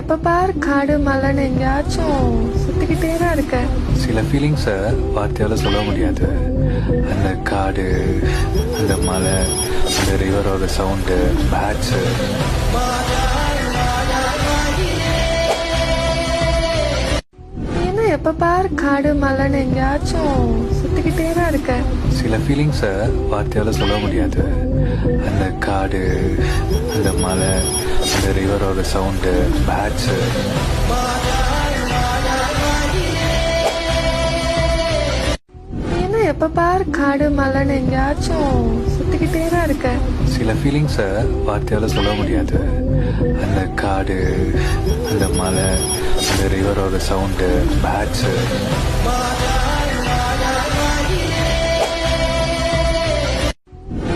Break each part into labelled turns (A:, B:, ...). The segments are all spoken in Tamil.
A: எப்ப பாரு காடு மலைன்னு எங்கேயாச்சும் சுத்திக்கிட்டே தான் இருக்க.
B: சில ஃபீலிங்ஸை வார்த்தையால சொல்ல முடியாது. அந்த காடு, அந்த மலை, அந்த ரிவரோட சவுண்டு, பேட்ஸு,
A: ஏன்னா எப்ப பாரு காடு மலைன்னு எங்கேயாச்சும் சுத்திக்கிட்டே தான் இருக்க.
B: சில ஃபீலிங்ஸை வார்த்தையால சொல்ல முடியாது. அந்த காடு, அந்த மலை, அந்த ரிவரோட சவுண்டு, பேட்ஸு,
A: ஏன்னா எப்ப பாரு காடு மலைன்னு எங்கேயாச்சும் சுத்திக்கிட்டே தான் இருக்க.
B: சில ஃபீலிங்ஸை வார்த்தையால சொல்ல முடியாது. அந்த காடு, அந்த மலை, அந்த ரிவரோட சவுண்டு, பேட்ஸு,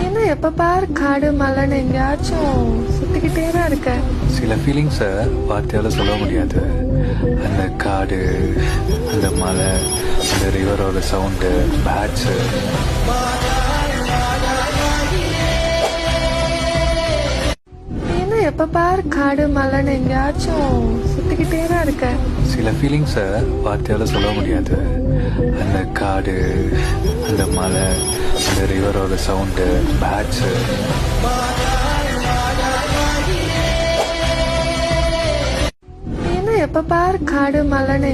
A: ஏன்னா எப்ப பாரு காடு மலைன்னு எங்கேயாச்சும் சுத்திக்கிட்டே தான் இருக்க.
B: சில ஃபீலிங்ஸை வார்த்தையால சொல்ல முடியாது. அந்த காடு, அந்த மலை, அந்த ரிவரோட சவுண்டு, பேட்ஸு,
A: ஏன்னா எப்ப பாரு காடு மலைன்னு எங்கேயாச்சும் சுத்திக்கிட்டே தான் இருக்க.
B: சில ஃபீலிங்ஸை வார்த்தையால சொல்ல முடியாது. அந்த காடு, அந்த மலை, அந்த ரிவரோட சவுண்டு, பேட்ஸு,
A: ஏன்னா எப்ப பாரு காடு மலைன்னு